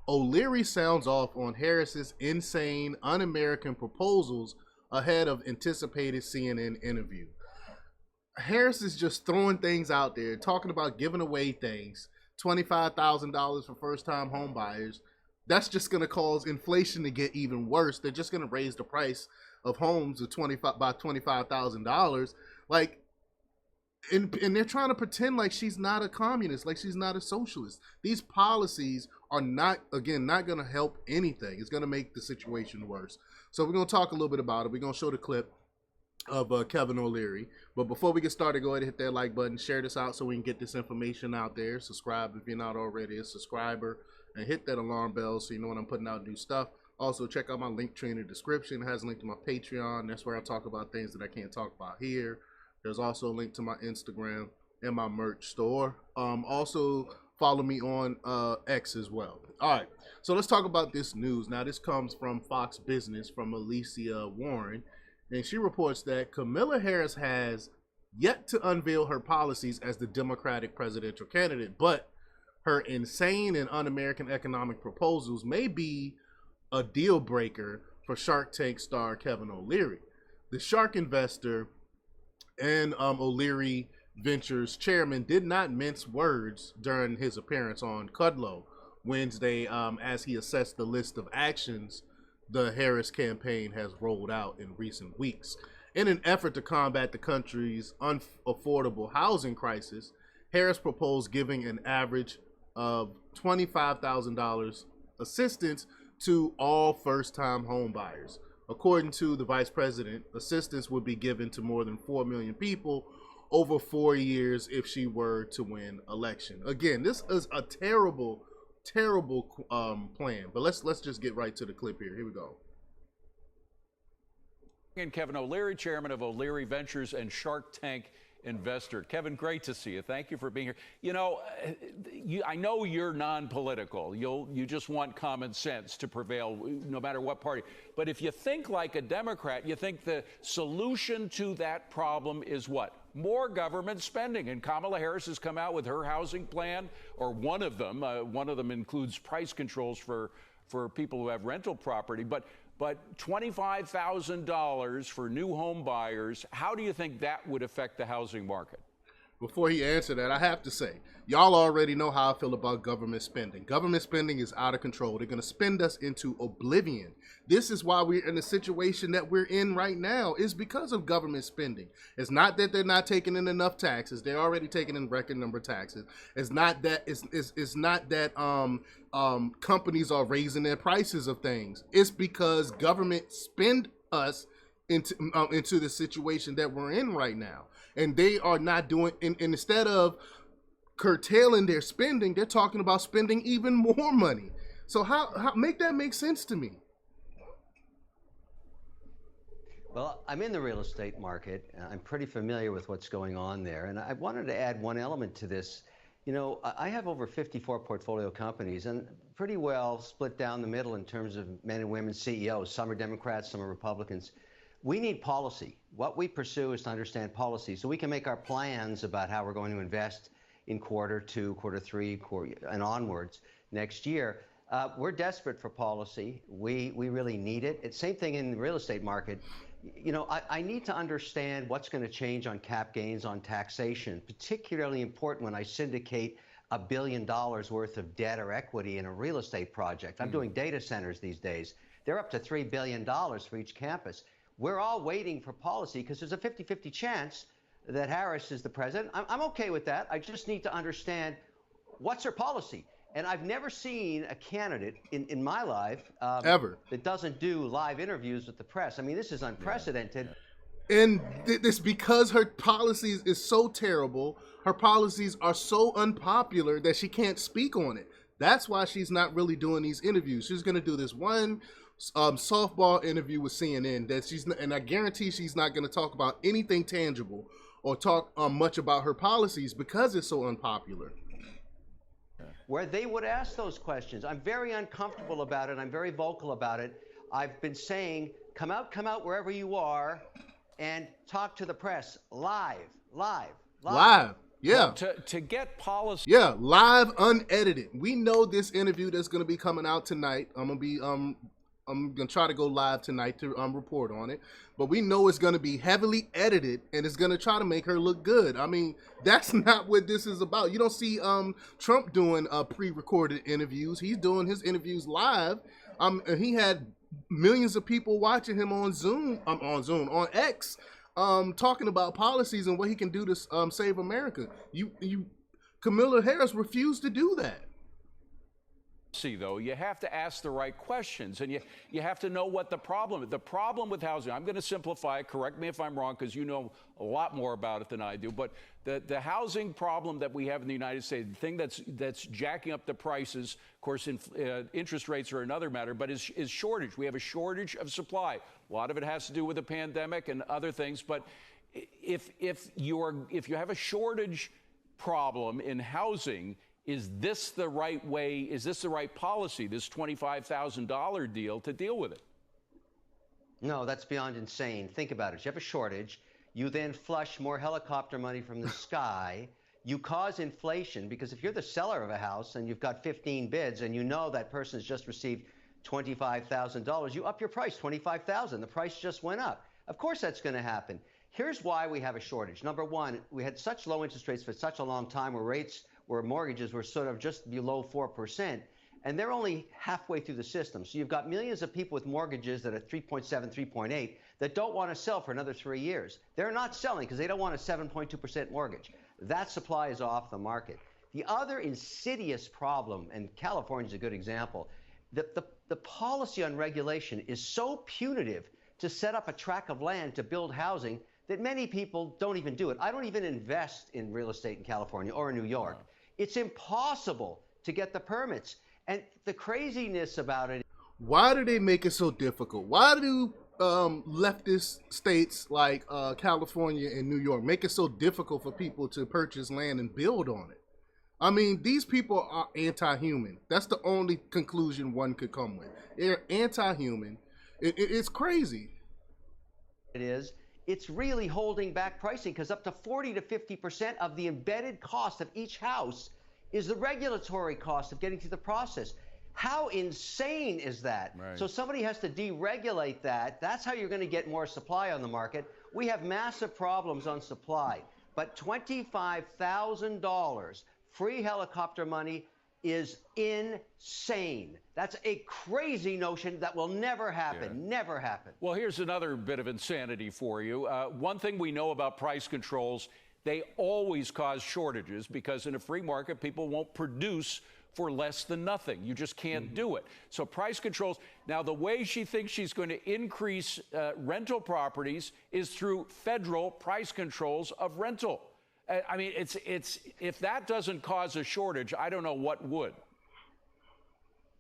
O'Leary sounds off on Harris's insane, un-American proposals ahead of anticipated CNN interview. Harris is just throwing things out there, talking about giving away things. $25,000 for first-time home buyers. That's just going to cause inflation to get even worse. They're just going to raise the price of homes to $25,000. Like, and they're trying to pretend like she's not a communist, like she's not a socialist. These policies are not going to help anything. It's going to make the situation worse. So we're going to talk a little bit about it. We're going to show the clip of Kevin O'Leary. But before we get started, go ahead and hit that like button, share this out so we can get this information out there. Subscribe if you're not already a subscriber, and hit that alarm bell so you know when I'm putting out new stuff. Also, check out my link tree in the description. It has a link to my Patreon. That's where I talk about things that I can't talk about here. There's also a link to my Instagram and my merch store. Also, follow me on X as well. All right, so let's talk about this news. Now, this comes from Fox Business from Alicia Warren. And she reports that Kamala Harris has yet to unveil her policies as the Democratic presidential candidate, but her insane and un-American economic proposals may be a deal breaker for Shark Tank star Kevin O'Leary. The shark investor and O'Leary Ventures chairman did not mince words during his appearance on Kudlow Wednesday as he assessed the list of actions the Harris campaign has rolled out in recent weeks. In an effort to combat the country's unaffordable housing crisis, Harris proposed giving an average of $25,000 assistance to all first-time home buyers. According to the vice president, assistance would be given to more than 4 million people over 4 years if she were to win election. Again, this is a terrible plan, but let's just get right to the clip here. Here we go. And Kevin O'Leary, chairman of O'Leary Ventures and Shark Tank investor. Kevin, great to see you. Thank you for being here. You know, I know you're non-political. You just want common sense to prevail no matter what party. But if you think like a Democrat, you think the solution to that problem is what? More government spending. And Kamala Harris has come out with her housing plan, or one of them. One of them includes price controls for people who have rental property. But $25,000 for new home buyers, how do you think that would affect the housing market? Before he answered that, I have to say, y'all already know how I feel about government spending. Government spending is out of control. They're going to spend us into oblivion. This is why we're in the situation that we're in right now, is because of government spending. It's not that they're not taking in enough taxes. They're already taking in record number of taxes. It's not that companies are raising their prices of things. It's because government spend us into the situation that we're in right now. And they are not doing, and instead of curtailing their spending, they're talking about spending even more money. So how make that make sense to me? Well, I'm in the real estate market. I'm pretty familiar with what's going on there. And I wanted to add one element to this. You know, I have over 54 portfolio companies and pretty well split down the middle in terms of men and women CEOs. Some are Democrats, some are Republicans. We need policy. What we pursue is to understand policy so we can make our plans about how we're going to invest in quarter two, quarter three, and onwards next year. We're desperate for policy. We really need it. It's the same thing in the real estate market. You know, I need to understand what's going to change on cap gains, on taxation, particularly important when I syndicate $1 billion worth of debt or equity in a real estate project. I'm doing data centers these days. They're up to $3 billion for each campus. We're all waiting for policy because there's a 50-50 chance that Harris is the president. I'm okay with that. I just need to understand what's her policy. And I've never seen a candidate in my life ever that doesn't do live interviews with the press. I mean, this is unprecedented. And it's because her policies is so terrible. Her policies are so unpopular that she can't speak on it. That's why she's not really doing these interviews. She's going to do this one softball interview with CNN and I guarantee she's not going to talk about anything tangible or talk much about her policies because it's so unpopular. Where they would ask those questions. I'm very uncomfortable about it. I'm very vocal about it. I've been saying, come out wherever you are and talk to the press live. Yeah. Well, to get policy. Yeah, live, unedited. We know this interview that's going to be coming out tonight. I'm gonna try to go live tonight to report on it, but we know it's gonna be heavily edited and it's gonna try to make her look good. I mean, that's not what this is about. You don't see Trump doing pre-recorded interviews. He's doing his interviews live. And he had millions of people watching him on Zoom, on X. Talking about policies and what he can do to save America. Kamala Harris refused to do that. Though you have to ask the right questions, and you have to know what the problem is. The problem with housing, I'm going to simplify it, correct me if I'm wrong, because you know a lot more about it than I do, but the housing problem that we have in the United States, the thing that's jacking up the prices, of course, interest rates are another matter, but is shortage. We have a shortage of supply. A lot of it has to do with the pandemic and other things, but if you have a shortage problem in housing, is this the right way? Is this the right policy, this $25,000 deal, to deal with it? No, that's beyond insane. Think about it. You have a shortage. You then flush more helicopter money from the sky. You cause inflation because if you're the seller of a house and you've got 15 bids and you know that person has just received $25,000, you up your price, $25,000. The price just went up. Of course that's going to happen. Here's why we have a shortage. Number one, we had such low interest rates for such a long time where mortgages were sort of just below 4%, and they're only halfway through the system. So you've got millions of people with mortgages that are 3.7, 3.8 that don't want to sell for another 3 years. They're not selling because they don't want a 7.2% mortgage. That supply is off the market. The other insidious problem, and California is a good example, the policy on regulation is so punitive to set up a tract of land to build housing that many people don't even do it. I don't even invest in real estate in California or in New York. Wow. It's impossible to get the permits. And the craziness about it. Why do they make it so difficult? Why do leftist states like California and New York make it so difficult for people to purchase land and build on it? I mean, these people are anti-human. That's the only conclusion one could come with. They're anti-human. It's crazy. It is. It's really holding back pricing because up to 40 to 50% of the embedded cost of each house is the regulatory cost of getting through the process. How insane is that? Right. So somebody has to deregulate that. That's how you're going to get more supply on the market. We have massive problems on supply, but $25,000 free helicopter money is insane. That's a crazy notion that will never happen, never happen. Well, here's another bit of insanity for you. One thing we know about price controls, they always cause shortages because in a free market, people won't produce for less than nothing. You just can't do it. So price controls. Now, the way she thinks she's going to increase rental properties is through federal price controls of rental. I mean, it's if that doesn't cause a shortage, I don't know what would.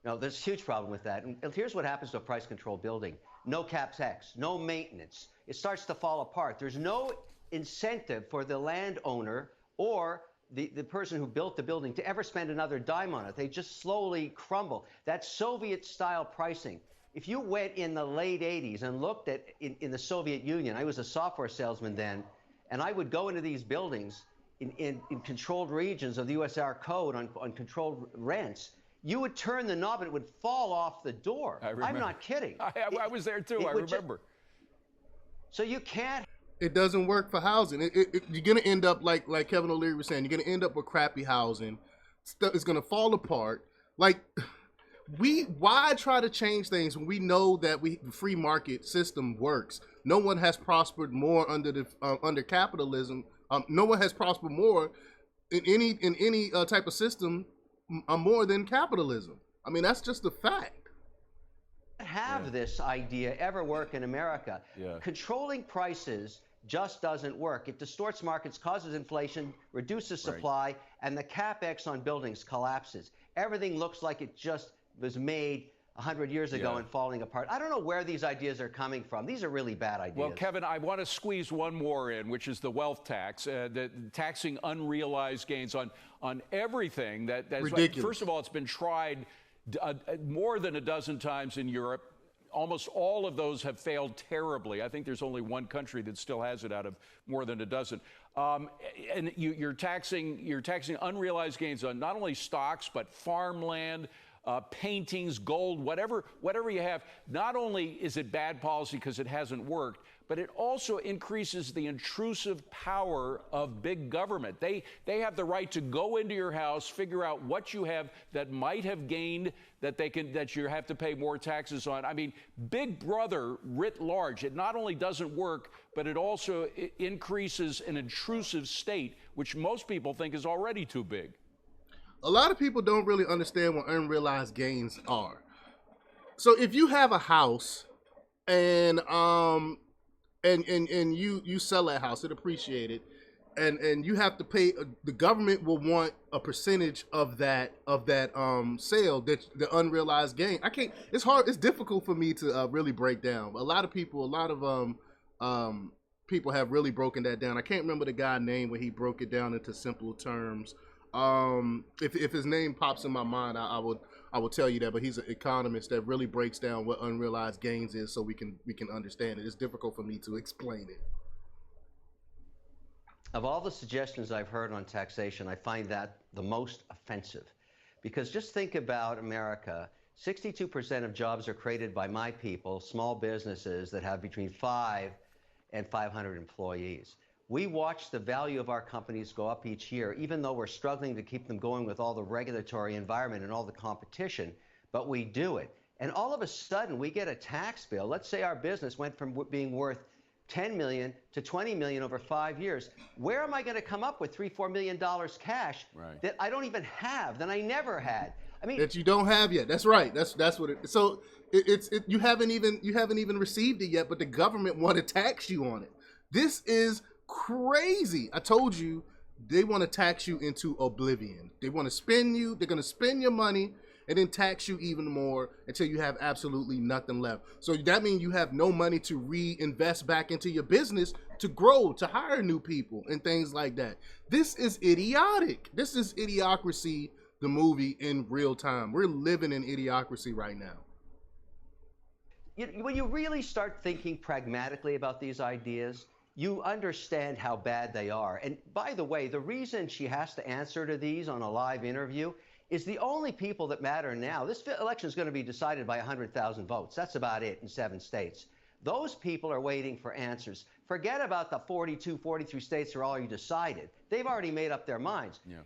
No, there's a huge problem with that. And here's what happens to a price control building. No CapEx, no maintenance. It starts to fall apart. There's no incentive for the landowner or the person who built the building to ever spend another dime on it. They just slowly crumble. That's Soviet-style pricing. If you went in the late 80s and looked at in the Soviet Union, I was a software salesman then, and I would go into these buildings in controlled regions of the USR code on controlled rents. You would turn the knob and it would fall off the door. I'm not kidding. I was there too. I remember. So you can't. It doesn't work for housing. You're going to end up like Kevin O'Leary was saying. You're going to end up with crappy housing. It's going to fall apart. Like, why try to change things when we know that the free market system works? No one has prospered more under capitalism. No one has prospered more in any type of system more than capitalism. I mean, that's just a fact. Have this idea ever work in America? Controlling prices just doesn't work. It distorts markets, causes inflation, reduces supply, and the CapEx on buildings collapses. Everything looks like it just was made 100 years ago and falling apart. I don't know where these ideas are coming from. These are really bad ideas. Well, Kevin, I want to squeeze one more in, which is the wealth tax, the taxing unrealized gains on everything. That's ridiculous. First of all, it's been tried more than a dozen times in Europe. Almost all of those have failed terribly. I think there's only one country that still has it out of more than a dozen. And you're taxing unrealized gains on not only stocks but farmland, paintings, gold, whatever you have. Not only is it bad policy because it hasn't worked, but it also increases the intrusive power of big government. They have the right to go into your house, figure out what you have that might have gained that you have to pay more taxes on. I mean, Big Brother writ large, it not only doesn't work, but it also increases an intrusive state, which most people think is already too big. A lot of people don't really understand what unrealized gains are. So if you have a house and you sell that house, it appreciated, and you have to pay, the government will want a percentage of that sale, that the unrealized gain. It's difficult for me to really break down. A lot of people have really broken that down. I can't remember the guy's name when he broke it down into simple terms. If his name pops in my mind, I will tell you that, but he's an economist that really breaks down what unrealized gains is so we can understand it. It's difficult for me to explain it. Of all the suggestions I've heard on taxation, I find that the most offensive. Because just think about America. 62% of jobs are created by my people, small businesses that have between 5 and 500 employees. We watch the value of our companies go up each year, even though we're struggling to keep them going with all the regulatory environment and all the competition, but we do it. And all of a sudden, we get a tax bill. Let's say our business went from being worth $10 million to $20 million over 5 years. Where am I going to come up with $3-4 million cash that I don't even have, that I never had? I mean, that you don't have yet. That's right. That's what it. So you haven't even received it yet, but the government want to tax you on it. This is crazy. I told you, they want to tax you into oblivion. They want to spend you. They're going to spend your money and then tax you even more until you have absolutely nothing left. So that means you have no money to reinvest back into your business, to grow, to hire new people and things like that. This is idiotic. This is Idiocracy, the movie, in real time. We're living in Idiocracy right now. When you really start thinking pragmatically about these ideas, you understand how bad they are. And by the way, the reason she has to answer to these on a live interview is the only people that matter now. This election is going to be decided by 100,000 votes. That's about it in 7 states. Those people are waiting for answers. Forget about the 42, 43 states that are already decided. They've already made up their minds. Yeah.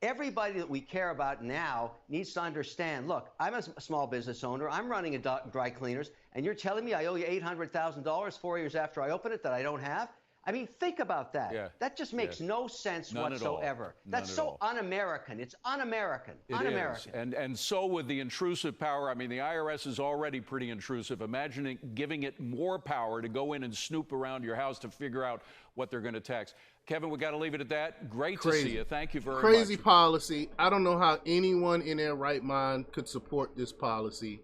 Everybody that we care about now needs to understand, look, I'm a small business owner. I'm running a dry cleaners, and you're telling me I owe you $800,000 4 years after I open it that I don't have? I mean, think about that. Yeah. That just makes no sense whatsoever. That's so un-American. It's un-American. Un-American. And so with the intrusive power, I mean, the IRS is already pretty intrusive. Imagine giving it more power to go in and snoop around your house to figure out what they're going to tax. Kevin, we got to leave it at that. Great to see you. Thank you very much. Crazy policy. I don't know how anyone in their right mind could support this policy.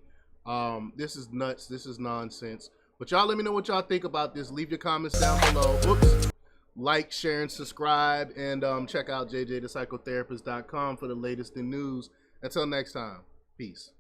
This is nuts. This is nonsense. But y'all let me know what y'all think about this. Leave your comments down below. Oops. Like, share, and subscribe. And check out jjthepsychotherapist.com for the latest in news. Until next time, peace.